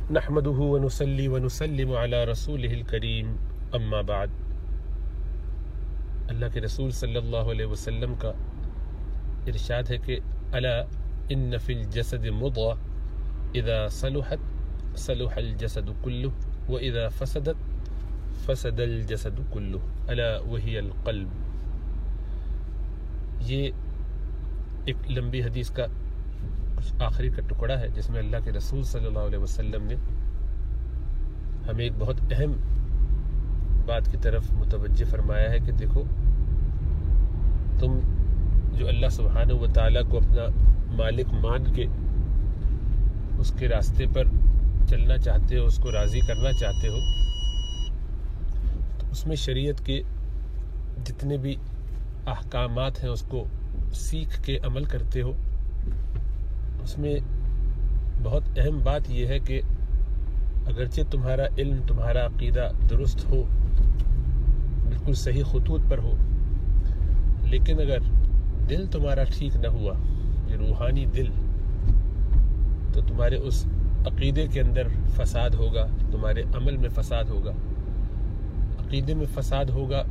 نحمده ونصلي ونسلم على رسوله الکریم اما بعد۔ اللہ کے رسول صلی اللہ علیہ وسلم کا ارشاد ہے کہ الا ان فی الجسد مضغة اذا صلحت صلح الجسد كله واذا فسدت فسد الجسد كله الا وهي القلب۔ یہ ایک لمبی حدیث کا آخری کا ٹکڑا ہے جس میں اللہ کے رسول صلی اللہ علیہ وسلم نے ہمیں ایک بہت اہم بات کی طرف متوجہ فرمایا ہے کہ دیکھو، تم جو اللہ سبحانہ و تعالیٰ کو اپنا مالک مان کے اس کے راستے پر چلنا چاہتے ہو، اس کو راضی کرنا چاہتے ہو، تو اس میں شریعت کے جتنے بھی احکامات ہیں اس کو سیکھ کے عمل کرتے ہو۔ اس میں بہت اہم بات یہ ہے کہ اگرچہ تمہارا علم، تمہارا عقیدہ درست ہو، بالکل صحیح خطوط پر ہو، لیکن اگر دل تمہارا ٹھیک نہ ہوا، یہ روحانی دل، تو تمہارے اس عقیدے کے اندر فساد ہوگا، تمہارے عمل میں فساد ہوگا، عقیدے میں فساد ہوگا،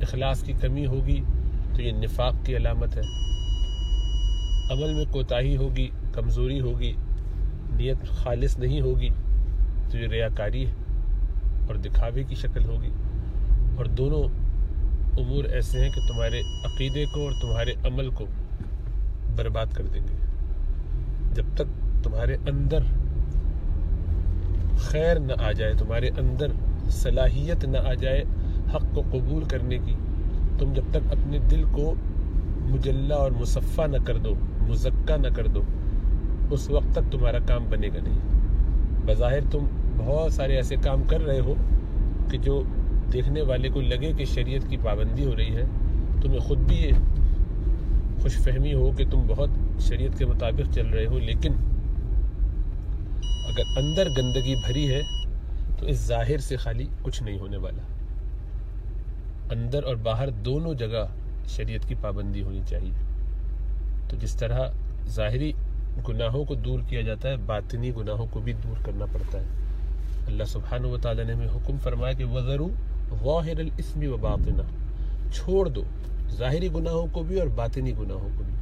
اخلاص کی کمی ہوگی تو یہ نفاق کی علامت ہے، عمل میں کوتاہی ہوگی، کمزوری ہوگی، نیت خالص نہیں ہوگی تو یہ ریاکاری ہے اور دکھاوے کی شکل ہوگی، اور دونوں امور ایسے ہیں کہ تمہارے عقیدے کو اور تمہارے عمل کو برباد کر دیں گے۔ جب تک تمہارے اندر خیر نہ آ جائے، تمہارے اندر صلاحیت نہ آ جائے حق کو قبول کرنے کی، تم جب تک اپنے دل کو مجلہ اور مصفہ نہ کر دو، مزکہ نہ کر دو، اس وقت تک تمہارا کام بنے گا نہیں۔ بظاہر تم بہت سارے ایسے کام کر رہے ہو کہ جو دیکھنے والے کو لگے کہ شریعت کی پابندی ہو رہی ہے، تمہیں خود بھی یہ خوش فہمی ہو کہ تم بہت شریعت کے مطابق چل رہے ہو، لیکن اگر اندر گندگی بھری ہے تو اس ظاہر سے خالی کچھ نہیں ہونے والا۔ اندر اور باہر دونوں جگہ شریعت کی پابندی ہونی چاہیے۔ تو جس طرح ظاہری گناہوں کو دور کیا جاتا ہے، باطنی گناہوں کو بھی دور کرنا پڑتا ہے۔ اللہ سبحانہ و تعالیٰ نے ہمیں حکم فرمایا کہ وَذَرُوا ظَاهِرَ الْإِثْمِ وَبَاطِنَهُ، چھوڑ دو ظاہری گناہوں کو بھی اور باطنی گناہوں کو بھی۔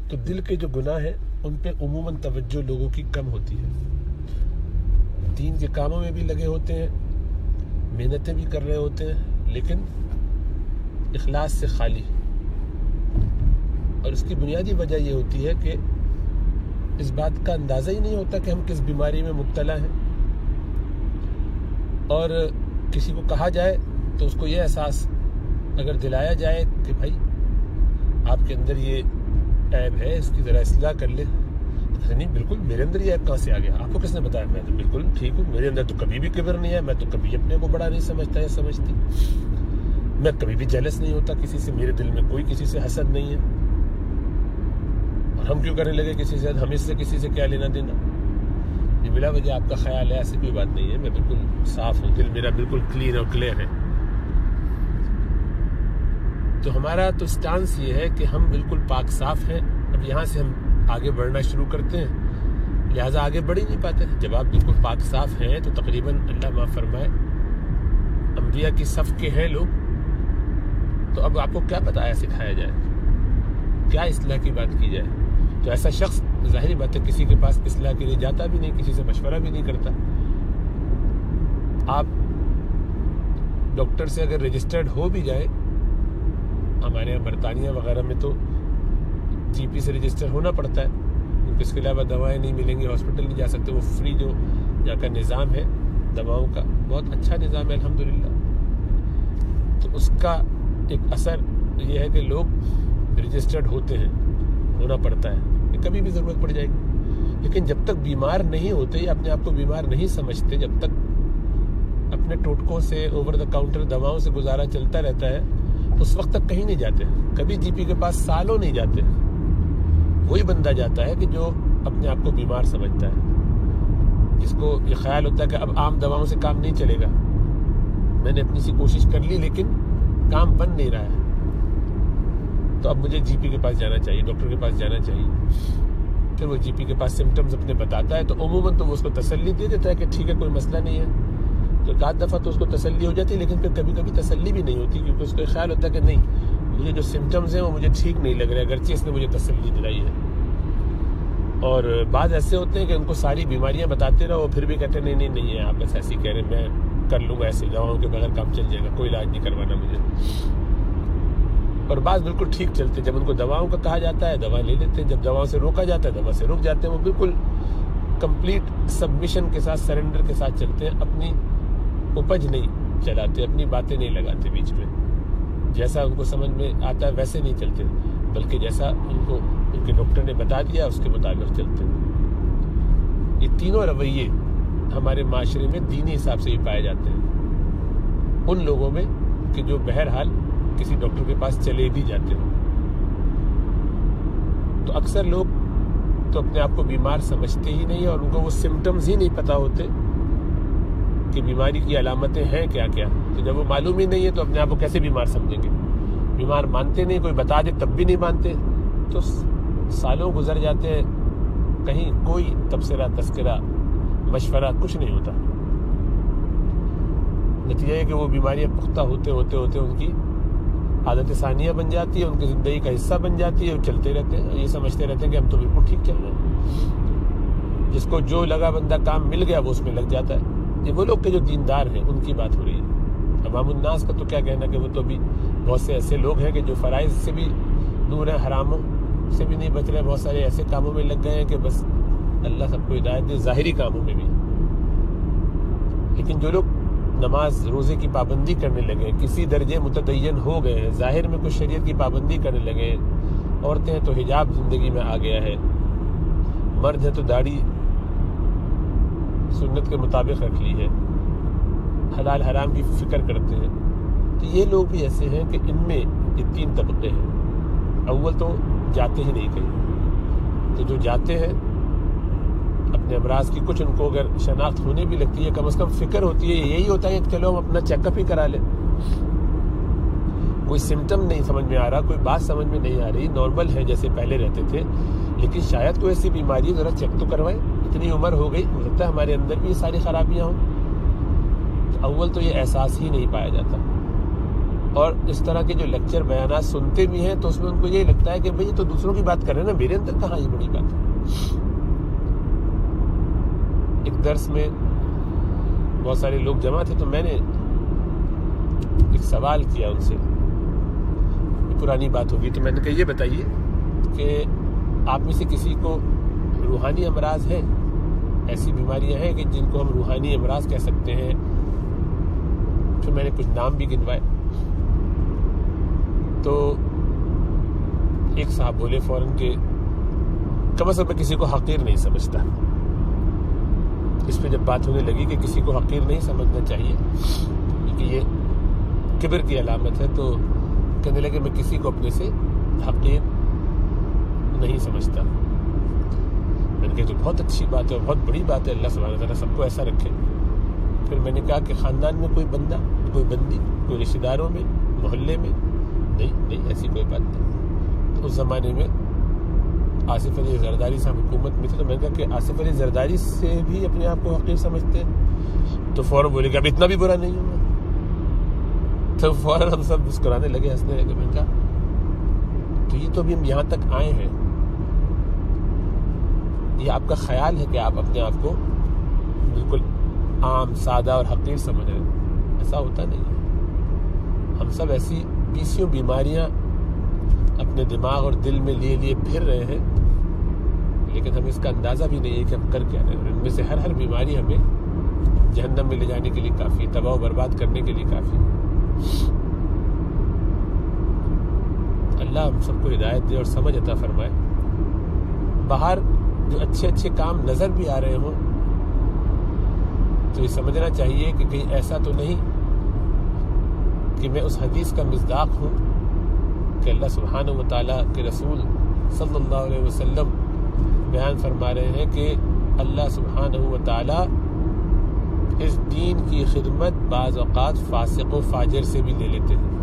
تو دل کے جو گناہ ہیں ان پہ عموماً توجہ لوگوں کی کم ہوتی ہے، دین کے کاموں میں بھی لگے ہوتے ہیں، محنتیں بھی کر رہے ہوتے ہیں، لیکن اخلاص سے خالی۔ اور اس کی بنیادی وجہ یہ ہوتی ہے کہ اس بات کا اندازہ ہی نہیں ہوتا کہ ہم کس بیماری میں مبتلا ہیں، اور کسی کو کہا جائے تو اس کو یہ احساس اگر دلایا جائے کہ بھائی آپ کے اندر یہ عیب ہے، اس کی ذرا اصلاح کر لیں، تو نہیں بالکل میرے اندر یہ عیب کہاں سے آ گیا، آپ کو کس نے بتایا؟ میں تو بالکل ٹھیک ہوں، میرے اندر تو کبھی بھی کبر نہیں ہے، میں تو کبھی اپنے کو بڑا نہیں سمجھتا یا سمجھتی، میں کبھی بھی جیلس نہیں ہوتا کسی سے، میرے دل میں کوئی کسی سے حسد نہیں ہے، اور ہم کیوں کرنے لگے کسی سے، ہم اس سے کسی سے کیا لینا دینا؟ یہ بلا وجہ آپ کا خیال ہے، ایسی کوئی بات نہیں ہے، میں بالکل صاف ہوں، دل میرا بالکل کلین اور کلیئر ہے۔ تو ہمارا تو سٹانس یہ ہے کہ ہم بالکل پاک صاف ہیں، اب یہاں سے ہم آگے بڑھنا شروع کرتے ہیں، لہٰذا آگے بڑھ ہی نہیں پاتے۔ جب آپ بالکل پاک صاف ہیں تو تقریباً اللہ معاف فرمائے انبیاء کی صف کے ہیں لوگ، تو اب آپ کو کیا بتایا سکھایا جائے، کیا اصلاح کی بات کی جائے؟ تو ایسا شخص ظاہری بات ہے کسی کے پاس اصلاح کے لیے جاتا بھی نہیں، کسی سے مشورہ بھی نہیں کرتا۔ آپ ڈاکٹر سے اگر رجسٹرڈ ہو بھی جائے، ہمارے یہاں برطانیہ وغیرہ میں تو جی پی سے رجسٹر ہونا پڑتا ہے، کیونکہ اس کے علاوہ دوائیں نہیں ملیں گی، ہاسپٹل نہیں جا سکتے، وہ فری جو یہاں کا نظام ہے دواؤں کا، بہت اچھا نظام ہے الحمدللہ۔ تو اس کا ایک اثر یہ ہے کہ لوگ رجسٹرڈ ہوتے ہیں، ہونا پڑتا ہے کہ کبھی بھی ضرورت پڑ جائے گی، لیکن جب تک بیمار نہیں ہوتے یا اپنے آپ کو بیمار نہیں سمجھتے، جب تک اپنے ٹوٹکوں سے، اوور دا کاؤنٹر دواؤں سے گزارا چلتا رہتا ہے، اس وقت تک کہیں نہیں جاتے، کبھی جی پی کے پاس سالوں نہیں جاتے۔ وہی بندہ جاتا ہے کہ جو اپنے آپ کو بیمار سمجھتا ہے، جس کو یہ خیال ہوتا ہے کہ اب عام دواؤں سے کام نہیں چلے گا، میں نے اپنی سی کوشش کر لی لیکن کام بن نہیں رہا ہے، تو اب مجھے جی پی کے پاس جانا چاہیے، ڈاکٹر کے پاس جانا چاہیے۔ پھر وہ جی پی کے پاس سمٹمز اپنے بتاتا ہے تو عموماً تو وہ اس کو تسلی دے دیتا ہے کہ ٹھیک ہے کوئی مسئلہ نہیں ہے. تو ایک آدھ دفعہ تو اس کو تسلی ہو جاتی ہے، لیکن پھر کبھی کبھی تسلی بھی نہیں ہوتی، کیونکہ اس کو خیال ہوتا ہے کہ نہیں، مجھے جو سمٹمز ہیں وہ مجھے ٹھیک نہیں لگ رہے، اگرچہ اس نے مجھے تسلی دلائی ہے. اور بعض ایسے ہوتے ہیں کہ ان کو ساری بیماریاں بتاتے رہو، پھر بھی کہتے ہیں نہیں نہیں ہے، آپ بس ایسے ہی کہہ رہے ہیں، میں کر لوں گا ایسے، دواؤں کے بغیر کام چل جائے گا، کوئی علاج نہیں کروانا مجھے. اور بعض بالکل ٹھیک چلتے، جب ان کو دواؤں کا کہا جاتا ہے دوا لے لیتے ہیں، جب دواؤں سے روکا جاتا ہے دوا سے رک جاتے ہیں. وہ بالکل کمپلیٹ سبمیشن کے ساتھ، سرنڈر کے ساتھ چلتے ہیں، اپنی اپج نہیں چلاتے، اپنی باتیں نہیں لگاتے بیچ میں، جیسا ان کو سمجھ میں آتا ہے ویسے نہیں چلتے، بلکہ جیسا ان کو ان کے ڈاکٹر نے بتا دیا اس کے مطابق چلتے ہیں. یہ تینوں رویے ہمارے معاشرے میں دینی حساب سے ہی پائے جاتے ہیں ان لوگوں میں کہ جو بہرحال کسی ڈاکٹر کے پاس چلے بھی جاتے ہیں. تو اکثر لوگ تو اپنے آپ کو بیمار سمجھتے ہی نہیں، اور ان کو وہ سمٹمز ہی نہیں پتہ ہوتے کہ بیماری کی علامتیں ہیں کیا کیا. تو جب وہ معلوم ہی نہیں ہے تو اپنے آپ کو کیسے بیمار سمجھیں گے؟ بیمار مانتے نہیں، کوئی بتا دے تب بھی نہیں مانتے. تو سالوں گزر جاتے ہیں، کہیں کوئی تبصرہ تذکرہ مشورہ کچھ نہیں ہوتا. نتیجہ ہے کہ وہ بیماریاں پختہ ہوتے ہوتے ہوتے ان کی عادت ثانیہ بن جاتی ہے، ان کی زندگی کا حصہ بن جاتی ہے. وہ چلتے رہتے ہیں، یہ سمجھتے رہتے ہیں کہ ہم تو بالکل ٹھیک چل رہے ہیں. جس کو جو لگا بندہ کام مل گیا وہ اس میں لگ جاتا ہے. یہ وہ لوگ کہ جو دیندار ہیں ان کی بات ہو رہی ہے. عوام الناس کا تو کیا کہنا کہ وہ تو بھی بہت سے ایسے لوگ ہیں کہ جو فرائض سے بھی دور ہیں، حراموں سے بھی نہیں بچ رہے، بہت سارے ایسے کاموں میں لگ گئے ہیں کہ بس اللہ سب کو ہدایت دے، ظاہری کاموں میں بھی. لیکن جو لوگ نماز روزے کی پابندی کرنے لگے، کسی درجے متدین ہو گئے ہیں، ظاہر میں کچھ شریعت کی پابندی کرنے لگے، عورتیں ہیں تو حجاب زندگی میں آ گیا ہے، مرد ہے تو داڑھی سنت کے مطابق رکھ لی ہے، حلال حرام کی فکر کرتے ہیں. تو یہ لوگ بھی ایسے ہیں کہ ان میں یہ تین طبقے ہیں. اول تو جاتے ہی نہیں کہیں، تو جو جاتے ہیں اپنے امراض کی کچھ ان کو اگر شناخت ہونے بھی لگتی ہے، کم از کم فکر ہوتی ہے، یہی ہوتا ہے کہ چلو ہم اپنا چیک اپ ہی کرا لیں. کوئی سمٹم نہیں سمجھ میں آ رہا، کوئی بات سمجھ میں نہیں آ رہی، نارمل ہے جیسے پہلے رہتے تھے، لیکن شاید کوئی ایسی بیماری ذرا چیک تو کروائیں، اتنی عمر ہو گئی، ہو سکتا ہے ہمارے اندر بھی یہ ساری خرابیاں ہوں. تو اول تو یہ احساس ہی نہیں پایا جاتا. اور اس طرح کے جو لیکچر بیانات سنتے بھی ہیں تو اس میں ان کو یہ لگتا ہے کہ بھئی تو دوسروں کی بات کر رہے ہیں نا، میرے اندر کہاں یہ بڑی بات ہے. ایک درس میں بہت سارے لوگ جمع تھے تو میں نے ایک سوال کیا ان سے، پرانی بات ہوگی، تو میں نے کہا یہ بتائیے کہ آپ میں سے کسی کو روحانی امراض ہیں، ایسی بیماریاں ہیں کہ جن کو ہم روحانی امراض کہہ سکتے ہیں؟ پھر میں نے کچھ نام بھی گنوائے. تو ایک صاحب بولے فوراً کہ کم از کم میں کسی کو حقیر نہیں سمجھتا. اس پہ جب بات ہونے لگی کہ کسی کو حقیر نہیں سمجھنا چاہیے کیونکہ یہ کبر کی علامت ہے، تو کہنے لگے میں کسی کو اپنے سے حقیر نہیں سمجھتا. میں نے کہا تو بہت اچھی بات ہے، بہت بڑی بات ہے، اللہ سبحانہ وتعالیٰ سب کو ایسا رکھے. پھر میں نے کہا کہ خاندان میں کوئی بندہ، کوئی بندی، کوئی رشتہ داروں میں، محلے میں؟ نہیں ایسی کوئی بات نہیں. تو اس زمانے میں آصف علی زرداری صاحب حکومت میں تھے، تو میں نے کہا کہ آصف علی زرداری سے بھی اپنے آپ کو حقیر سمجھتے ہیں؟ تو فوراً بولے کہ اب اتنا بھی برا نہیں ہوں میں. تو فوراً ہم سب مسکرانے لگے، ہنسنے لگے. میں نے کہا تو یہ تو ابھی ہم یہاں تک آئے ہیں، یہ آپ کا خیال ہے کہ آپ اپنے آپ کو بالکل عام، سادہ اور حقیر سمجھ رہے ہیں؟ ایسا ہوتا نہیں ہے. ہم سب ایسی 20 بیماریاں اپنے دماغ اور دل میں لیے پھر رہے ہیں، لیکن ہمیں اس کا اندازہ بھی نہیں ہے کہ ہم کر کیا رہے ہیں. ان میں سے ہر بیماری ہمیں جہنم میں لے جانے کے لیے کافی، تباہ و برباد کرنے کے لیے کافی. اللہ ہم سب کو ہدایت دے اور سمجھ عطا فرمائے. باہر جو اچھے کام نظر بھی آ رہے ہوں تو یہ سمجھنا چاہیے کہ کہیں ایسا تو نہیں کہ میں اس حدیث کا مصداق ہوں کہ اللہ سبحانہ و تعالیٰ کے رسول صلی اللہ علیہ وسلم بیان فرما رہے ہیں کہ اللہ سبحانہ و تعالیٰ اس دین کی خدمت بعض اوقات فاسق و فاجر سے بھی لے لیتے ہیں.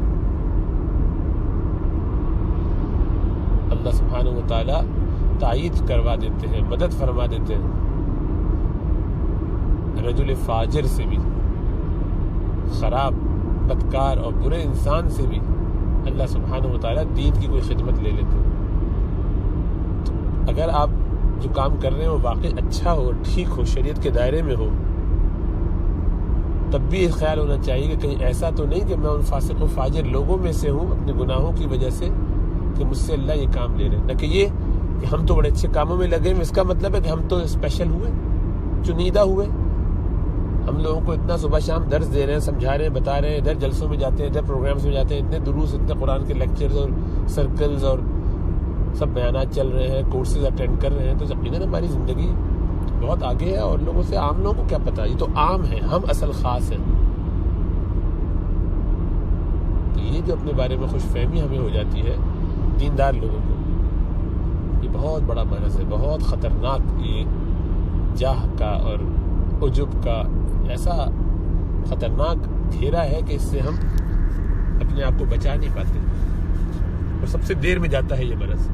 اللہ سبحانہ و تعالیٰ تائید کروا دیتے ہیں، مدد فرما دیتے ہیں رجل فاجر سے بھی، خراب بدکار اور برے انسان سے بھی اللہ سبحانہ و تعالیٰ دین کی کوئی خدمت لے لیتے ہیں۔ اگر آپ جو کام کر رہے ہیں وہ واقعی اچھا ہو، ٹھیک ہو، شریعت کے دائرے میں ہو، تب بھی یہ خیال ہونا چاہیے کہ کہیں ایسا تو نہیں کہ میں ان فاسق و فاجر لوگوں میں سے ہوں اپنے گناہوں کی وجہ سے کہ مجھ سے اللہ یہ کام لے رہے ہیں۔ نہ کہ یہ کہ ہم تو بڑے اچھے کاموں میں لگے ہیں، اس کا مطلب ہے کہ ہم تو اسپیشل ہوئے، چنیدہ ہوئے۔ ہم لوگوں کو اتنا صبح شام درس دے رہے ہیں، سمجھا رہے ہیں، بتا رہے ہیں، ادھر جلسوں میں جاتے ہیں، ادھر پروگرامز میں جاتے ہیں، اتنے دروس، اتنے قرآن کے لیکچرز اور سرکلز اور سب بیانات چل رہے ہیں، کورسز اٹینڈ کر رہے ہیں، تو یقیناً ہماری زندگی بہت آگے ہے اور لوگوں سے، عام لوگوں کو کیا پتہ، یہ تو عام ہے، ہم اصل خاص ہیں۔ تو یہ جو اپنے بارے میں خوش فہمی ہمیں ہو جاتی ہے دیندار لوگوں کو، یہ بہت بڑا مرض ہے، بہت خطرناک، یہ جاہ کا اور عجب کا ایسا خطرناک گھیرا ہے کہ اس سے ہم اپنے آپ کو بچا نہیں پاتے اور سب سے دیر میں جاتا ہے یہ مرض۔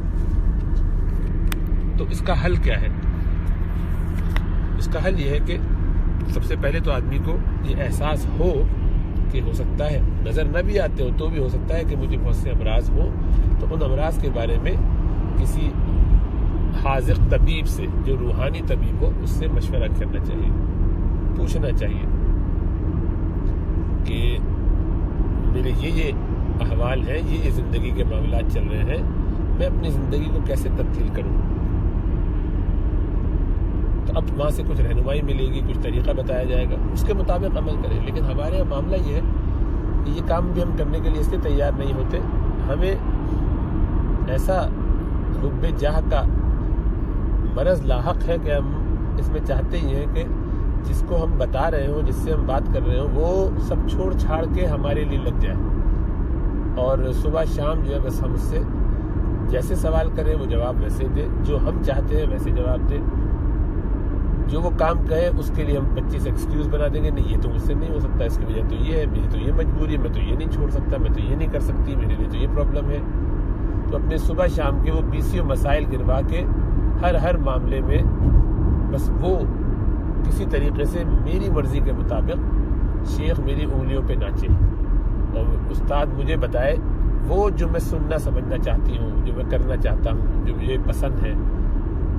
تو اس کا حل کیا ہے؟ اس کا حل یہ ہے کہ سب سے پہلے تو آدمی کو یہ احساس ہو کہ ہو سکتا ہے نظر نہ بھی آتے ہو تو بھی ہو سکتا ہے کہ مجھے بہت سے امراض ہوں، تو ان امراض کے بارے میں کسی حاذق طبیب سے، جو روحانی طبیب ہو، اس سے مشورہ کرنا چاہیے، پوچھنا چاہیے کہ میرے یہ احوال ہیں، یہ زندگی کے معاملات چل رہے ہیں، میں اپنی زندگی کو کیسے تبدیل کروں۔ تو اب وہاں سے کچھ رہنمائی ملے گی، کچھ طریقہ بتایا جائے گا، اس کے مطابق عمل کریں۔ لیکن ہمارے یہاں معاملہ یہ ہے کہ یہ کام بھی ہم کرنے کے لیے اس لیے تیار نہیں ہوتے، ہمیں ایسا حب جاہ کا مرض لاحق ہے کہ ہم اس میں چاہتے ہی ہیں کہ جس کو ہم بتا رہے ہوں، جس سے ہم بات کر رہے ہوں، وہ سب چھوڑ چھاڑ کے ہمارے لیے لگ جائے اور صبح شام جو ہے بس ہم اس سے جیسے سوال کریں وہ جواب ویسے دے، جو ہم چاہتے ہیں ویسے جواب دے، جو وہ کام کہے اس کے لیے ہم 25 ایکسکیوز بنا دیں گے، نہیں یہ تو مجھ سے نہیں ہو سکتا، اس کی وجہ تو یہ ہے، میری تو یہ مجبوری ہے، میں تو یہ نہیں چھوڑ سکتا، میں تو یہ نہیں کر سکتی، میرے لیے تو یہ پرابلم ہے۔ تو اپنے صبح شام کے وہ 20 مسائل گنوا کے ہر معاملے میں بس وہ کسی طریقے سے میری مرضی کے مطابق شیخ میری انگلیوں پہ ناچے اور استاد مجھے بتائے وہ جو میں سننا سمجھنا چاہتی ہوں، جو میں کرنا چاہتا ہوں، جو مجھے پسند ہے۔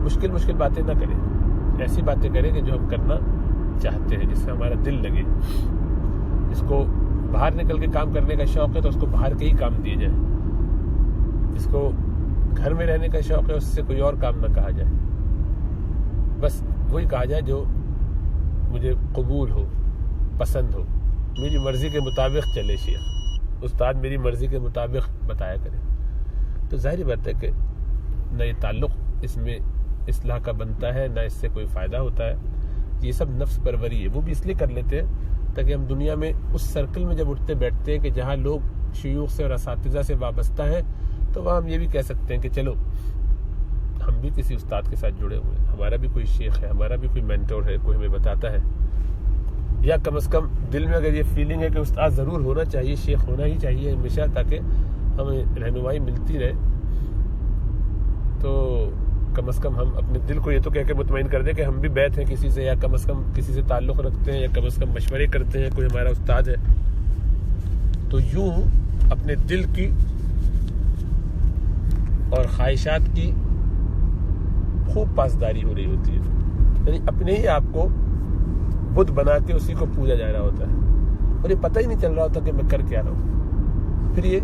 مشکل باتیں نہ کریں، ایسی باتیں کریں کہ جو ہم کرنا چاہتے ہیں، جس سے ہمارا دل لگے۔ جس کو باہر نکل کے کام کرنے کا شوق ہے تو اس کو باہر کے ہی کام دیے جائیں، جس کو گھر میں رہنے کا شوق ہے اس سے کوئی اور کام نہ کہا جائے، بس وہی کہا جائے جو مجھے قبول ہو، پسند ہو، میری مرضی کے مطابق چلے شیخ، استاد میری مرضی کے مطابق بتایا کرے۔ تو ظاہری بات ہے کہ نہ یہ تعلق اس میں اصلاح کا بنتا ہے، نہ اس سے کوئی فائدہ ہوتا ہے۔ یہ سب نفس پروری ہے، وہ بھی اس لیے کر لیتے ہیں تاکہ ہم دنیا میں اس سرکل میں جب اٹھتے بیٹھتے ہیں کہ جہاں لوگ شیوخ سے اور اساتذہ سے وابستہ ہیں، تو وہاں ہم یہ بھی کہہ سکتے ہیں کہ چلو ہم بھی کسی استاد کے ساتھ جڑے ہوئے ہیں، ہمارا بھی کوئی شیخ ہے، ہمارا بھی کوئی مینٹور ہے، کوئی ہمیں بتاتا ہے، یا کم از کم دل میں اگر یہ فیلنگ ہے کہ استاد ضرور ہونا چاہیے، شیخ ہونا ہی چاہیے ہمیشہ، تاکہ ہمیں رہنمائی ملتی رہے، تو کم از کم ہم اپنے دل کو یہ تو کہہ کے مطمئن کر دیں کہ ہم بھی بیعت ہیں کسی سے، یا کم از کم کسی سے تعلق رکھتے ہیں، یا کم از کم مشورے کرتے ہیں، کوئی ہمارا استاد ہے۔ تو یوں اپنے دل کی اور خواہشات کی خوب پاسداری ہو رہی ہوتی ہے، یعنی اپنے ہی آپ کو بت بنا کے اسی کو پوجا جا رہا ہوتا ہے اور یہ پتہ ہی نہیں چل رہا ہوتا کہ میں کر کیا رہا ہوں۔ پھر یہ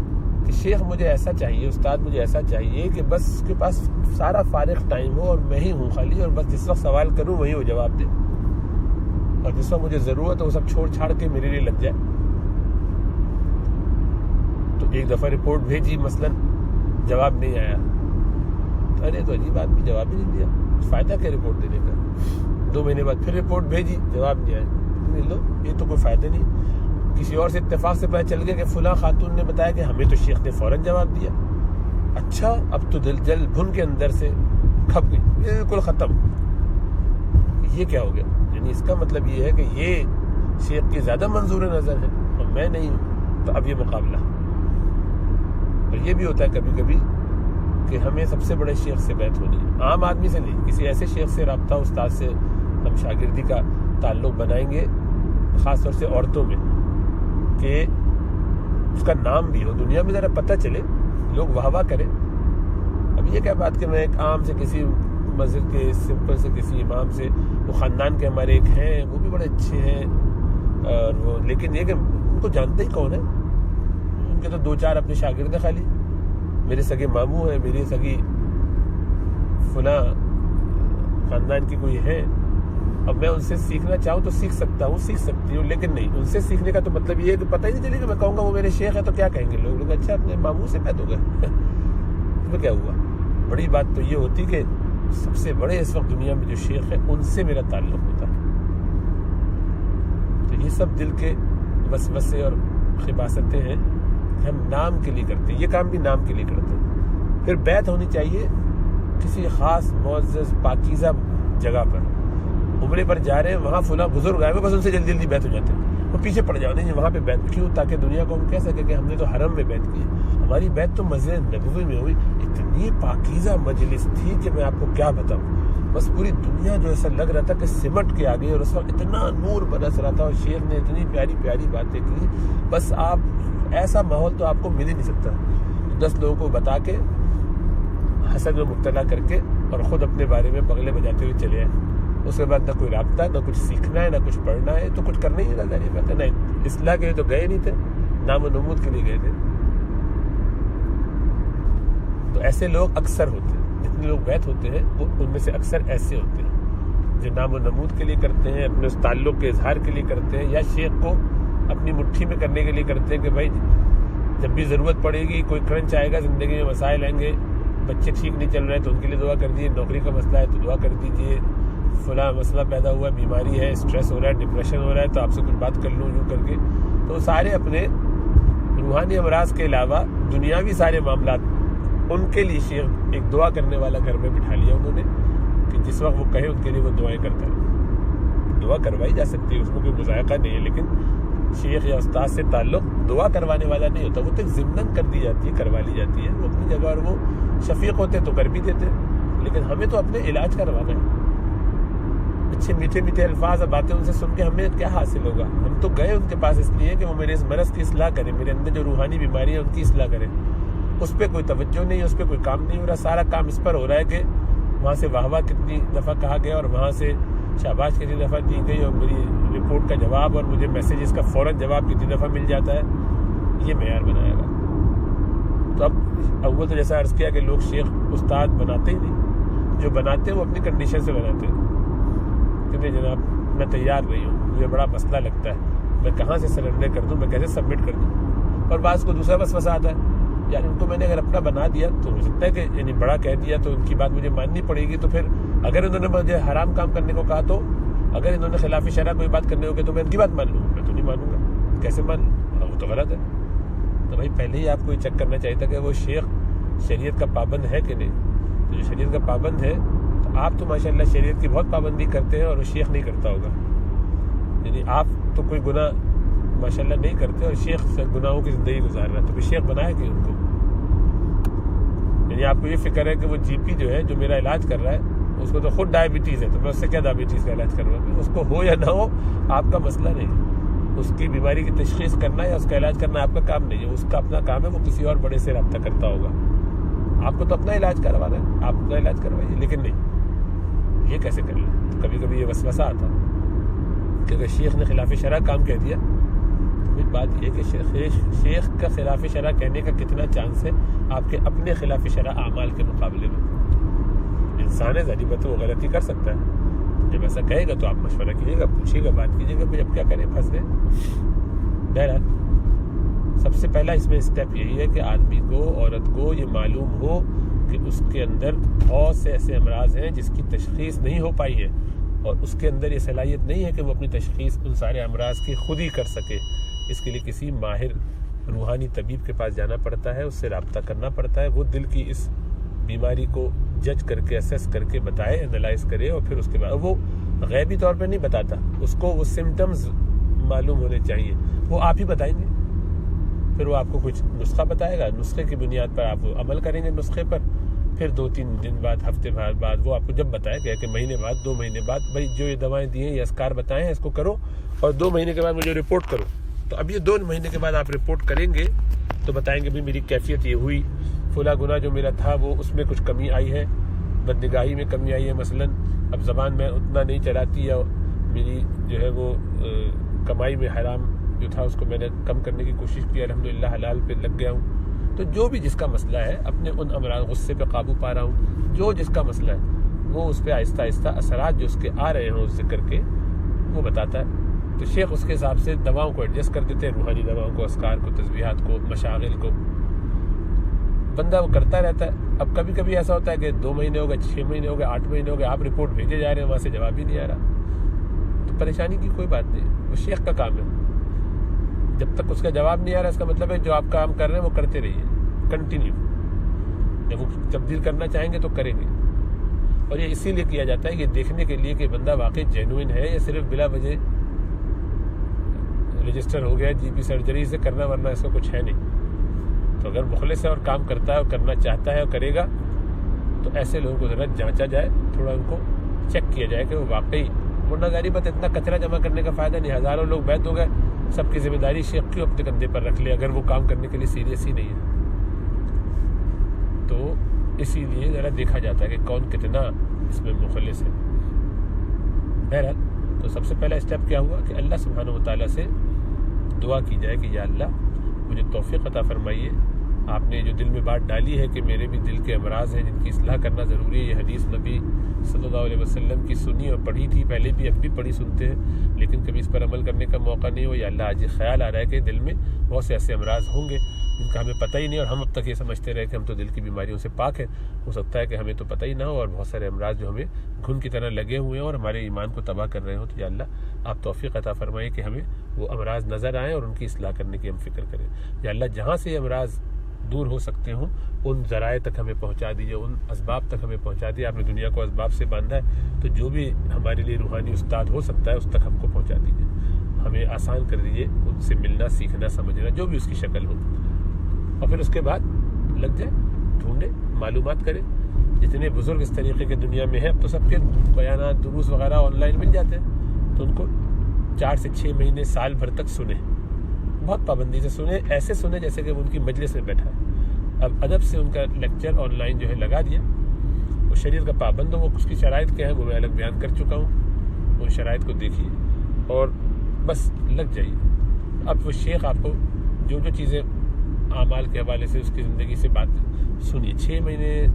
کہ شیخ مجھے ایسا چاہیے، استاد مجھے ایسا چاہیے کہ بس اس کے پاس سارا فارغ ٹائم ہو اور میں ہی ہوں خالی، اور بس جس وقت سوال کروں وہی وہ جواب دے، اور جس وقت مجھے ضرورت ہے وہ سب چھوڑ چھاڑ کے میرے لیے لگ جائے۔ تو ایک دفعہ رپورٹ بھیجی، مثلاً جواب نہیں آیا، تو ارے تو عجیب آدمی جواب ہی نہیں دیا، فائدہ کیا رپورٹ دینے کا۔ 2 مہینے بعد پھر رپورٹ بھیجی، جواب نہیں آیا، لو یہ تو کوئی فائدہ نہیں۔ کسی اور سے اتفاق سے پتہ چل گیا کہ فلاں خاتون نے بتایا کہ ہمیں تو شیخ نے فوراً جواب دیا، اچھا اب تو دل جل بھن کے اندر سے کھپ گئی، بالکل ختم۔ یہ کیا ہو گیا؟ یعنی اس کا مطلب یہ ہے کہ یہ شیخ کی زیادہ منظور نظر ہے اور میں نہیں ہوں، تو اب یہ مقابلہ۔ اور یہ بھی ہوتا ہے کبھی کبھی کہ ہمیں سب سے بڑے شیخ سے بیعت ہونی ہے، عام آدمی سے نہیں، کسی ایسے شیخ سے رابطہ، استاد سے ہم شاگردی کا تعلق بنائیں گے، خاص طور سے عورتوں میں، کہ اس کا نام بھی ہو، دنیا میں ذرا پتہ چلے، لوگ واہ واہ کریں۔ اب یہ کیا بات کہ میں ایک عام سے کسی مسجد کے سمپل سے کسی امام سے، وہ خاندان کے ہمارے ایک ہیں، وہ بھی بڑے اچھے ہیں، اور وہ لیکن یہ کہ ان کو جانتے ہی کون ہے، ان کے تو 2-4 اپنے شاگرد ہیں خالی، میرے سگے ماموں ہیں، میری سگی فلاں خاندان کی کوئی ہے، اب میں ان سے سیکھنا چاہوں تو سیکھ سکتا ہوں، سیکھ سکتی ہوں، لیکن نہیں، ان سے سیکھنے کا تو مطلب یہ ہے کہ پتہ ہی نہیں چلے کہ میں کہوں گا وہ میرے شیخ ہے تو کیا کہیں گے لوگ، اچھا اپنے ماموں سے بیعت ہو گئے تو کیا ہوا؟ بڑی بات تو یہ ہوتی کہ سب سے بڑے اس وقت دنیا میں جو شیخ ہیں ان سے میرا تعلق ہوتا ہے۔ تو یہ سب دل کے وسوسے اور خباثتیں ہیں کہ ہم نام کے لیے کرتے ہیں، یہ کام بھی نام کے لیے کرتے ہیں۔ پھر بیعت ہونی چاہیے کسی خاص معزز پاکیزہ جگہ پر، عمرے پر جا رہے ہیں، وہاں فلاں بزرگ آئے ہوئے، بس ان سے جلدی جلدی بیعت ہو جاتے ہیں، وہ پیچھے پڑ جاؤ، نہیں وہاں پہ بیعت کیوں؟ تاکہ دنیا کو ہم کہہ سکیں کہ ہم نے تو حرم میں بیعت کی ہے، ہماری بیعت تو مسجد نبوی میں ہوئی، اتنی پاکیزہ مجلس تھی کہ میں آپ کو کیا بتاؤں، بس پوری دنیا جو ایسا لگ رہا تھا کہ سمٹ کے آگے، اور اس وقت اتنا نور برس رہا تھا، اور شیخ نے اتنی پیاری پیاری باتیں کی، بس آپ ایسا ماحول تو آپ کو مل ہی نہیں سکتا۔ 10 لوگوں کو بتا کے حسد میں مبتلا کر کے اور خود اپنے بارے میں بغلے بجاتے ہوئے چلے آئے، اس کے بعد نہ کوئی رابطہ، نہ کچھ سیکھنا ہے، نہ کچھ پڑھنا ہے، تو کچھ کرنا ہی نہیں، نہیں اصلاح کے لیے تو گئے نہیں تھے، نام و نمود کے لیے گئے تھے۔ تو ایسے لوگ اکثر ہوتے ہیں، جتنے لوگ بیعت ہوتے ہیں وہ ان میں سے اکثر ایسے ہوتے ہیں جو نام و نمود کے لیے کرتے ہیں، اپنے اس تعلق کے اظہار کے لیے کرتے ہیں، یا شیخ کو اپنی مٹھی میں کرنے کے لیے کرتے ہیں کہ بھائی جب بھی ضرورت پڑے گی، کوئی کرنچ آئے گا، زندگی میں مسائل آئیں گے، بچے ٹھیک نہیں چل رہے ہیں تو ان کے لیے دعا کر دیجیے، نوکری کا مسئلہ ہے تو دعا کر دیجیے، فلاں مسئلہ پیدا ہوا ہے، بیماری ہے، اسٹریس ہو رہا ہے، ڈپریشن ہو رہا ہے، تو آپ سے کچھ بات کر لوں، یوں کر کے۔ تو سارے اپنے روحانی امراض کے علاوہ دنیاوی سارے معاملات ان کے لیے شیخ ایک دعا کرنے والا گھر میں بٹھا لیا انہوں نے، کہ جس وقت وہ کہیں ان کے لیے وہ دعائیں کرتا ہے۔ دعا کروائی جا سکتی ہے، اس میں کوئی مذائقہ نہیں ہے، لیکن شیخ یا استاد سے تعلق دعا کروانے والا نہیں ہوتا، وہ تو ضمناً کر دی جاتی ہے، کروا لی جاتی ہے، وہ اپنی جگہ، اور وہ شفیق ہوتے تو کر بھی دیتے، لیکن ہمیں تو اپنے علاج کروانا ہے۔ اچھے میٹھے میٹھے الفاظ اور باتیں ان سے سن کے ہمیں کیا حاصل ہوگا؟ ہم تو گئے ان کے پاس اس لیے کہ وہ میرے اس مرض کی اصلاح کریں، میرے اندر جو روحانی بیماری ہے ان کی اصلاح کریں۔ اس پہ کوئی توجہ نہیں ہے، اس پہ کوئی کام نہیں ہو رہا، سارا کام اس پر ہو رہا ہے کہ وہاں سے واہ واہ کتنی دفعہ کہا گیا، اور وہاں سے شاباش کتنی دفعہ دی گئی، اور میری رپورٹ کا جواب اور مجھے میسیجز کا فوراً جواب کتنی دفعہ مل جاتا ہے، یہ معیار بنایا گا۔ تو اب اول تو جیسا عرض کیا کہ لوگ شیخ استاد بناتے ہی نہیں، جو بناتے ہیں وہ اپنی کنڈیشن سے بناتے ہیں کہ نہیں جناب میں تیار نہیں ہوں، مجھے بڑا مسئلہ لگتا ہے، میں کہاں سے سرنڈر کر دوں، میں کیسے سبمٹ کر دوں۔ اور بعض کو دوسرا وسوسہ آتا ہے، یار ان کو میں نے اگر اپنا بنا دیا تو ہو سکتا ہے کہ یعنی بڑا کہہ دیا تو ان کی بات مجھے ماننی پڑے گی، تو پھر اگر انہوں نے مجھے حرام کام کرنے کو کہا، تو اگر انہوں نے خلاف شرع کوئی بات کرنے ہوگی تو میں ان کی بات مان لوں، میں تو نہیں مانوں گا، کیسے مان لوں؟ وہ تو غلط ہے۔ تو بھائی پہلے ہی آپ کو یہ چیک کرنا چاہیے تھا کہ وہ شیخ شریعت کا پابند ہے کہ نہیں۔ تو جو شریعت کا پابند ہے تو آپ تو ماشاءاللہ شریعت کی بہت پابندی کرتے ہیں، اور وہ شیخ نہیں کرتا ہوگا، یعنی آپ تو کوئی گناہ ماشاءاللہ نہیں کرتے، اور شیخ سے گناہوں کی زندگی گزار رہا ہے، تو پھر شیخ بنائے کہ ان کو، یعنی آپ کو یہ فکر ہے کہ وہ جی پی جو ہے جو میرا علاج کر رہا ہے اس کو تو خود ڈائبٹیز ہے، تو میں اس سے کیا ڈائبٹیز کا علاج کر رہا ہوں؟ اس کو ہو یا نہ ہو آپ کا مسئلہ نہیں ہے، اس کی بیماری کی تشخیص کرنا یا اس کا علاج کرنا آپ کا کام نہیں ہے، اس کا اپنا کام ہے، وہ کسی اور بڑے سے رابطہ کرتا ہوگا۔ آپ کو تو اپنا علاج کروانا ہے، آپ اپنا علاج کروائیے، لیکن نہیں، یہ کیسے کر لیں؟ تو کبھی کبھی یہ وسوسہ آتا کہ اگر شیخ نے خلاف شرع کام کہہ دیا، تو بات یہ کہ شیخ کا خلاف شرع کہنے کا کتنا چانس ہے آپ کے اپنے خلاف شرع اعمال کے مقابلے میں؟ انسان ہے، ظاہری بات ہے وہ غلطی کر سکتا ہے، جب ایسا کہے گا تو آپ مشورہ کیجیے گا، پوچھیے گا، بات کیجیے گا، پھر اب کیا کریں، پھنس گئے۔ بہرحال سب سے پہلا اس میں اسٹیپ یہی ہے کہ آدمی کو، عورت کو یہ معلوم ہو کہ اس کے اندر بہت سے ایسے امراض ہیں جس کی تشخیص نہیں ہو پائی ہے، اور اس کے اندر یہ صلاحیت نہیں ہے کہ وہ اپنی تشخیص ان سارے امراض کی خود ہی کر سکے، اس کے لیے کسی ماہر روحانی طبیب کے پاس جانا پڑتا ہے، اس سے رابطہ کرنا پڑتا ہے، وہ دل کی اس بیماری کو جج کر کے اسیس کر کے بتائے، انالائز کرے، اور پھر اس کے بعد وہ غیبی طور پہ نہیں بتاتا، اس کو وہ سمٹمز معلوم ہونے چاہیے، وہ آپ ہی بتائیں گے، پھر وہ آپ کو کچھ نسخہ بتائے گا، نسخے کی بنیاد پر آپ عمل کریں گے، نسخے پر پھر 2-3 دن بعد، ہفتے بعد وہ آپ کو جب بتایا گیا کہ مہینے بعد، 2 مہینے بعد، بھائی جو یہ دوائیں دی ہیں، یہ اذکار بتائے ہیں، اس کو کرو اور 2 مہینے کے بعد مجھے رپورٹ کرو. تو اب یہ 2 مہینے کے بعد آپ رپورٹ کریں گے تو بتائیں گے بھائی میری کیفیت یہ ہوئی، فلاں گناہ جو میرا تھا وہ اس میں کچھ کمی آئی ہے، بدنگاہی میں کمی آئی ہے، مثلا اب زبان میں اتنا نہیں چلاتی، یا میری جو ہے وہ کمائی میں حرام جو تھا اس کو میں نے کم کرنے کی کوشش کی، الحمدللہ حلال پہ لگ گیا ہوں. تو جو بھی جس کا مسئلہ ہے، اپنے ان امراض، غصے پہ قابو پا رہا ہوں، جو جس کا مسئلہ ہے وہ اس پہ آہستہ آہستہ اثرات جو اس کے آ رہے ہیں اس ذکر کے وہ بتاتا ہے. تو شیخ اس کے حساب سے دواؤں کو ایڈجسٹ کر دیتے ہیں، روحانی دواؤں کو، اذکار کو، تسبیحات کو، مشاغل کو. بندہ وہ کرتا رہتا ہے. اب کبھی کبھی ایسا ہوتا ہے کہ 2 مہینے ہو گئے، 6 مہینے ہو گئے، 8 مہینے ہو گئے، آپ رپورٹ بھیجے جا رہے ہیں، وہاں سے جواب ہی نہیں آ رہا. تو پریشانی کی کوئی بات نہیں، وہ شیخ کا کام ہے. جب تک اس کا جواب نہیں آ رہا، اس کا مطلب ہے جو آپ کام کر رہے ہیں وہ کرتے رہیے، کنٹینیو. جب وہ تبدیل کرنا چاہیں گے تو کریں گے. اور یہ اسی لیے کیا جاتا ہے، یہ دیکھنے کے لیے کہ بندہ واقعی جینوئن ہے یا صرف بلا وجہ رجسٹر ہو گیا جی پی سرجری سے کرنا، ورنہ اس کا کچھ ہے نہیں. تو اگر مخلص ہے اور کام کرتا ہے اور کرنا چاہتا ہے اور کرے گا تو ایسے لوگوں کو ذرا جانچا جائے، تھوڑا ان کو چیک کیا جائے کہ وہ واقعی. ورنہ ظاہری بات اتنا کچرا جمع کرنے کا فائدہ نہیں. ہزاروں لوگ بیت ہو گئے، سب کی ذمہ داری شیخ کیوں اپنے کندھے پر رکھ لے اگر وہ کام کرنے کے لیے سیریس ہی نہیں ہے. تو اسی لیے ذرا دیکھا جاتا ہے کہ کون کتنا اس میں مخلص ہے. بہرحال تو سب سے پہلا اسٹیپ کیا ہوا کہ اللہ سبحانہ و تعالیٰ سے دعا کی جائے کہ یا اللہ مجھے توفیق عطا فرمائیے. آپ نے جو دل میں بات ڈالی ہے کہ میرے بھی دل کے امراض ہیں جن کی اصلاح کرنا ضروری ہے، یہ حدیث نبی صلی اللہ علیہ وسلم کی سنی اور پڑھی تھی، پہلے بھی اب بھی پڑھی سنتے ہیں، لیکن کبھی اس پر عمل کرنے کا موقع نہیں ہوا. یا اللہ آج یہ خیال آ رہا ہے کہ دل میں بہت سے ایسے امراض ہوں گے جن کا ہمیں پتہ ہی نہیں، اور ہم اب تک یہ سمجھتے رہے کہ ہم تو دل کی بیماریوں سے پاک ہیں. ہو سکتا ہے کہ ہمیں تو پتہ ہی نہ ہو اور بہت سارے امراض جو ہمیں گھن کی طرح لگے ہوئے ہیں اور ہمارے ایمان کو تباہ کر رہے ہوں. تو یا اللہ آپ توفیق عطا فرمائیں کہ ہمیں وہ امراض نظر آئیں اور ان کی اصلاح کرنے کی ہم فکر کریں. یا اللہ جہاں سے یہ امراض دور ہو سکتے ہوں ان ذرائع تک ہمیں پہنچا دیجیے، ان اسباب تک ہمیں پہنچا دیجیے. آپ نے دنیا کو اسباب سے باندھا ہے، تو جو بھی ہمارے لیے روحانی استاد ہو سکتا ہے اس تک ہم کو پہنچا دیجیے، ہمیں آسان کر دیجیے ان سے ملنا، سیکھنا، سمجھنا، جو بھی اس کی شکل ہو. اور پھر اس کے بعد لگ جائے، ڈھونڈے، معلومات کریں. جتنے بزرگ اس طریقے کے دنیا میں ہیں، اب تو سب کے بیانات، دروس وغیرہ آن لائن مل جاتے ہیں، تو ان کو 4 سے 6 مہینے، سال بھر تک سنیں، بہت پابندی سے سنیں، ایسے سنیں جیسے کہ وہ ان کی مجلس میں بیٹھا ہے. اب ادب سے ان کا لیکچر آن لائن جو ہے لگا دیا. وہ شریعت کا پابند ہو، وہ اس کی شرائط کیا ہیں وہ میں الگ بیان کر چکا ہوں، ان شرائط کو دیکھیے اور بس لگ جائیے. اب وہ شیخ آپ کو جو جو چیزیں اعمال کے حوالے سے اس کی زندگی سے بات سنیے. 6 مہینے،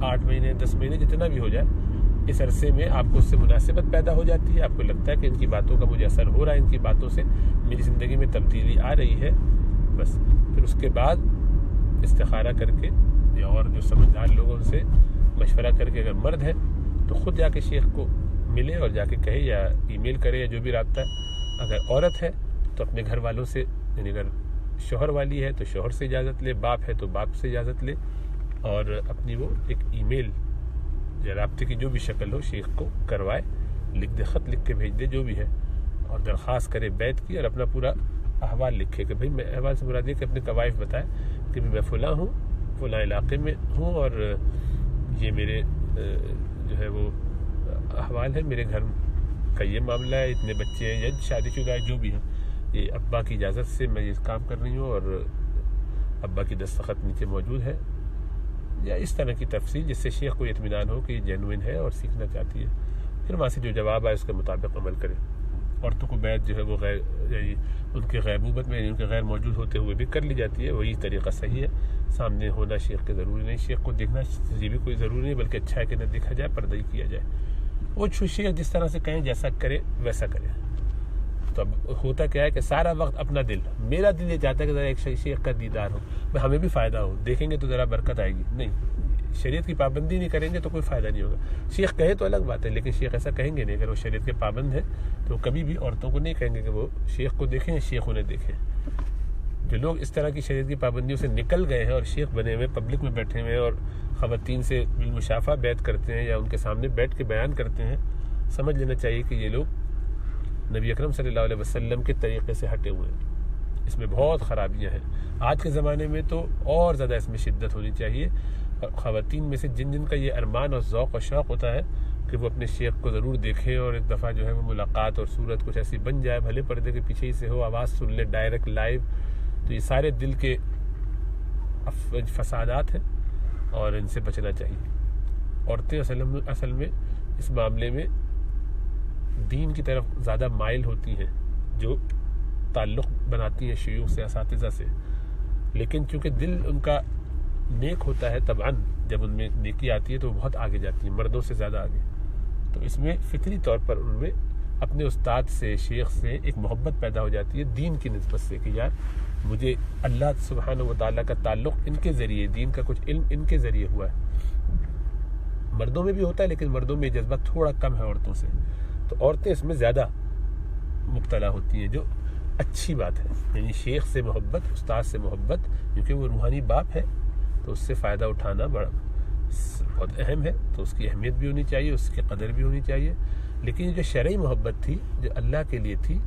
8 مہینے، 10 مہینے، جتنا بھی ہو جائے، اس عرصے میں آپ کو اس سے مناسبت پیدا ہو جاتی ہے. آپ کو لگتا ہے کہ ان کی باتوں کا مجھے اثر ہو رہا ہے، ان کی باتوں سے میری زندگی میں تبدیلی آ رہی ہے. بس پھر اس کے بعد استخارہ کر کے یا اور جو سمجھدار لوگوں سے مشورہ کر کے، اگر مرد ہے تو خود جا کے شیخ کو ملے اور جا کے کہے یا ای میل کرے یا جو بھی رابطہ ہے. اگر عورت ہے تو اپنے گھر والوں سے، یعنی اگر شوہر والی ہے تو شوہر سے اجازت لے، باپ ہے تو باپ سے اجازت لے، اور اپنی وہ ایک ای میل یا رابطے کی جو بھی شکل ہو شیخ کو کروائے، لکھ دے، خط لکھ کے بھیج دے جو بھی ہے، اور درخواست کرے بیت کی، اور اپنا پورا احوال لکھے کہ بھئی میں احوال سے مراد یہ کہ اپنے قوائف بتائے کہ میں فلاں ہوں، فلاں علاقے میں ہوں، اور یہ میرے جو ہے وہ احوال ہے، میرے گھر کا یہ معاملہ ہے، اتنے بچے ہیں یا شادی شدہ ہے جو بھی ہیں، یہ ابا کی اجازت سے میں یہ کام کر رہی ہوں اور ابا کی دستخط نیچے موجود ہے، یا اس طرح کی تفصیل جس سے شیخ کو اطمینان ہو کہ یہ جینوئن ہے اور سیکھنا چاہتی ہے. پھر وہاں سے جو جواب آئے اس کے مطابق عمل کرے. عورتوں کو بیعت جو ہے وہ غیر، یعنی ان کے غیبوبت میں، ان کے غیر موجود ہوتے ہوئے بھی کر لی جاتی ہے. وہی طریقہ صحیح ہے. سامنے ہونا شیخ کے ضروری نہیں، شیخ کو دیکھنا یہ بھی کوئی ضروری نہیں، بلکہ اچھا ہے کہ نہ دیکھا جائے، پردہ ہی کیا جائے. وہ شیخ جس طرح سے کہیں جیسا کرے ویسا کرے. تو اب ہوتا کیا ہے کہ سارا وقت اپنا دل، میرا دل یہ چاہتا ہے کہ ذرا ایک شیخ کا دیدار ہو، ہمیں بھی فائدہ ہو، دیکھیں گے تو ذرا برکت آئے گی. نہیں، شریعت کی پابندی نہیں کریں گے تو کوئی فائدہ نہیں ہوگا. شیخ کہے تو الگ بات ہے، لیکن شیخ ایسا کہیں گے نہیں. اگر وہ شریعت کے پابند ہیں تو کبھی بھی عورتوں کو نہیں کہیں گے کہ وہ شیخ کو دیکھیں یا شیخ انہیں دیکھیں. جو لوگ اس طرح کی شریعت کی پابندیوں سے نکل گئے ہیں اور شیخ بنے ہوئے پبلک میں بیٹھے ہوئے اور خواتین سے بالمشافہ بیعت کرتے ہیں یا ان کے سامنے بیٹھ کے بیان کرتے ہیں، سمجھ لینا چاہیے کہ یہ لوگ نبی اکرم صلی اللہ علیہ وسلم کے طریقے سے ہٹے ہوئے ہیں. اس میں بہت خرابیاں ہیں. آج کے زمانے میں تو اور زیادہ اس میں شدت ہونی چاہیے. اور خواتین میں سے جن کا یہ ارمان اور ذوق اور شوق ہوتا ہے کہ وہ اپنے شیخ کو ضرور دیکھیں اور ایک دفعہ جو ہے وہ ملاقات اور صورت کچھ ایسی بن جائے، بھلے پردے کے پیچھے ہی سے ہو، آواز سن لے ڈائریکٹ لائیو، تو یہ سارے دل کے فسادات ہیں اور ان سے بچنا چاہیے۔ عورتیں اصل میں اس معاملے میں دین کی طرف زیادہ مائل ہوتی ہیں، جو تعلق بناتی ہیں شیوخ سے، اساتذہ سے، لیکن چونکہ دل ان کا نیک ہوتا ہے طبعاً، جب ان میں نیکی آتی ہے تو وہ بہت آگے جاتی ہیں، مردوں سے زیادہ آگے۔ تو اس میں فطری طور پر ان میں اپنے استاد سے، شیخ سے ایک محبت پیدا ہو جاتی ہے دین کی نسبت سے، کہ یار مجھے اللہ سبحانہ و تعالیٰ کا تعلق ان کے ذریعے، دین کا کچھ علم ان کے ذریعے ہوا ہے۔ مردوں میں بھی ہوتا ہے لیکن مردوں میں جذبہ تھوڑا کم ہے عورتوں سے، تو عورتیں اس میں زیادہ مبتلا ہوتی ہیں، جو اچھی بات ہے۔ یعنی شیخ سے محبت، استاد سے محبت، کیونکہ وہ روحانی باپ ہے تو اس سے فائدہ اٹھانا بہت اہم ہے، تو اس کی اہمیت بھی ہونی چاہیے، اس کی قدر بھی ہونی چاہیے۔ لیکن جو شرعی محبت تھی، جو اللہ کے لیے تھی،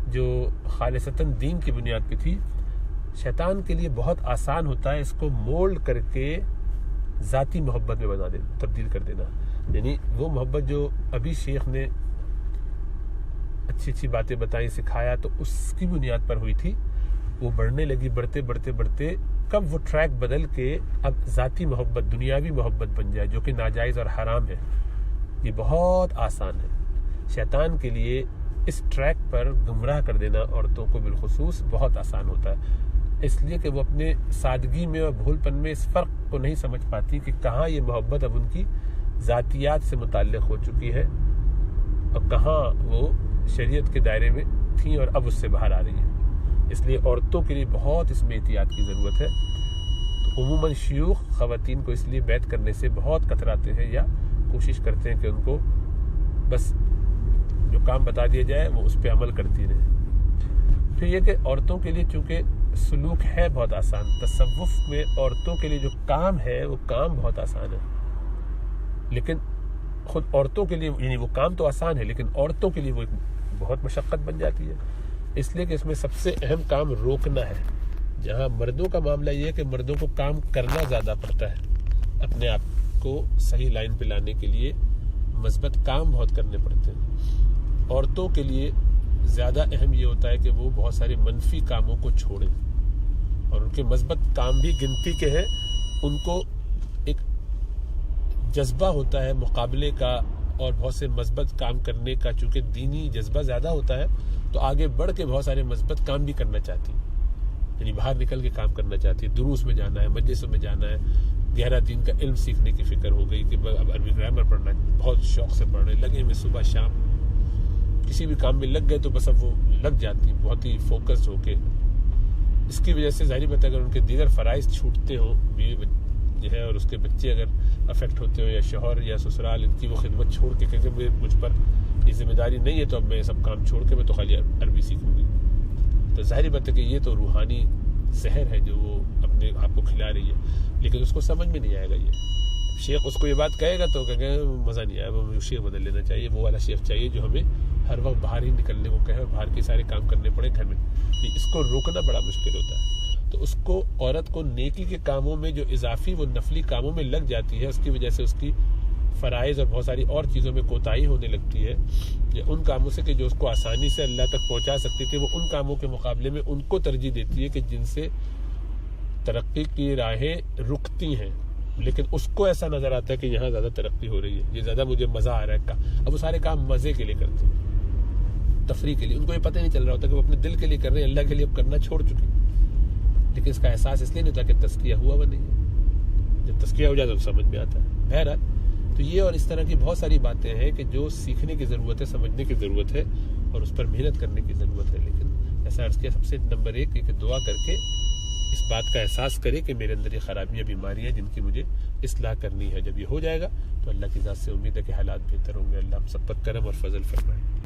جو خالصتاً دین کی بنیاد پہ تھی، شیطان کے لیے بہت آسان ہوتا ہے اس کو مولڈ کر کے ذاتی محبت میں تبدیل کر دینا۔ یعنی وہ محبت جو ابھی شیخ نے اچھی باتیں بتائیں، سکھایا، تو اس کی بنیاد پر ہوئی تھی، وہ بڑھنے لگی، بڑھتے کب وہ ٹریک بدل کے اب ذاتی محبت، دنیاوی محبت بن جائے، جو کہ ناجائز اور حرام ہے، یہ بہت آسان ہے۔ شیطان کے لیے اس ٹریک پر گمراہ کر دینا عورتوں کو بالخصوص بہت آسان ہوتا ہے، اس لیے کہ وہ اپنے سادگی میں اور بھول پن میں اس فرق کو نہیں سمجھ پاتی کہ کہاں یہ محبت اب ان کی ذاتیات سے متعلق ہو چکی ہے اور کہاں وہ شریعت کے دائرے میں تھیں اور اب اس سے باہر آ رہی ہے۔ اس لیے عورتوں کے لیے بہت اس میں احتیاط کی ضرورت ہے۔ تو عموماً شیوخ خواتین کو اس لیے بیعت کرنے سے بہت کتراتے ہیں، یا کوشش کرتے ہیں کہ ان کو بس جو کام بتا دیا جائے وہ اس پہ عمل کرتی رہیں۔ پھر یہ کہ عورتوں کے لیے چونکہ سلوک ہے بہت آسان، تصوف میں عورتوں کے لیے جو کام ہے وہ کام بہت آسان ہے، لیکن خود عورتوں کے لیے، یعنی وہ کام تو آسان ہے لیکن عورتوں کے لیے وہ ایک بہت مشقت بن جاتی ہے، اس لیے کہ اس میں سب سے اہم کام روکنا ہے۔ جہاں مردوں کا معاملہ یہ ہے کہ مردوں کو کام کرنا زیادہ پڑتا ہے، اپنے آپ کو صحیح لائن پہ لانے کے لیے مثبت کام بہت کرنے پڑتے ہیں۔ عورتوں کے لیے زیادہ اہم یہ ہوتا ہے کہ وہ بہت سارے منفی کاموں کو چھوڑیں، اور ان کے مثبت کام بھی گنتی کے ہیں، ان کو ایک جذبہ ہوتا ہے مقابلے کا اور بہت سے مثبت کام کرنے کا، چونکہ دینی جذبہ زیادہ ہوتا ہے تو آگے بڑھ کے بہت سارے مثبت کام بھی کرنا چاہتی ہیں، یعنی باہر نکل کے کام کرنا چاہتی ہے، دروس میں جانا ہے، مجلسوں میں جانا ہے، گہرا دین کا علم سیکھنے کی فکر ہو گئی کہ اب عربی گرامر پڑھنا ہے، بہت شوق سے پڑھ رہے لگے میں صبح شام کسی بھی کام میں لگ گئے تو بس اب وہ لگ جاتی بہت ہی فوکس ہو کے۔ اس کی وجہ سے ظاہری بات ہے اگر ان کے دیگر فرائض چھوٹتے ہوں، بیوی جو ہے اور اس کے بچے اگر افیکٹ ہوتے ہوں، یا شوہر یا سسرال، ان کی وہ خدمت چھوڑ کے کیونکہ مجھ پر یہ ذمہ داری نہیں ہے تو اب میں سب کام چھوڑ کے میں تو خالی عربی سیکھوں گی، تو ظاہری بات ہے کہ یہ تو روحانی زہر ہے جو وہ اپنے آپ کو کھلا رہی ہے، لیکن اس کو سمجھ میں نہیں آئے گا۔ یہ شیخ اس کو یہ بات کہے گا تو کہے گا مزہ نہیں آیا، وہ شیخ بدل لینا چاہیے، وہ والا شیخ چاہیے جو ہمیں ہر وقت باہر ہی نکلنے کو کہے اور باہر کے سارے کام کرنے پڑے گھر میں۔ اس کو روکنا بڑا مشکل ہوتا ہے، تو اس کو عورت کو نیکی کے کاموں میں جو اضافی وہ نفلی کاموں میں لگ جاتی ہے، اس کی وجہ سے اس کی فرائض اور بہت ساری اور چیزوں میں کوتاہی ہونے لگتی ہے، یا ان کاموں سے کہ جو اس کو آسانی سے اللہ تک پہنچا سکتی تھی، وہ ان کاموں کے مقابلے میں ان کو ترجیح دیتی ہے کہ جن سے ترقی کی راہیں رکتی ہیں، لیکن اس کو ایسا نظر آتا ہے کہ یہاں زیادہ ترقی ہو رہی ہے، یہ زیادہ مجھے مزہ آ رہا ہے۔ اب وہ سارے کام مزے کے لیے کرتے ہیں، تفریح کے لیے، ان کو یہ پتہ نہیں چل رہا ہوتا کہ وہ اپنے دل کے لیے کر رہے ہیں، اللہ کے لیے اب کرنا چھوڑ چکے، لیکن اس کا احساس اس لیے نہیں ہوتا کہ تزکیہ ہوا وہ نہیں ہے، جب تزکیہ ہو جاتا تو سمجھ میں آتا ہے۔ بہرحال تو یہ اور اس طرح کی بہت ساری باتیں ہیں کہ جو سیکھنے کی ضرورت ہے، سمجھنے کی ضرورت ہے اور اس پر محنت کرنے کی ضرورت ہے، لیکن ایسا عرض کیا سب سے نمبر 1 کہ دعا کر کے اس بات کا احساس کرے کہ میرے اندر یہ خرابیاں، بیماریاں جن کی مجھے اصلاح کرنی ہے، جب یہ ہو جائے گا تو اللہ کی ذات سے امید ہے کہ حالات بہتر ہوں گے۔ اللہ ہم سب پر کرم اور فضل فرمائے۔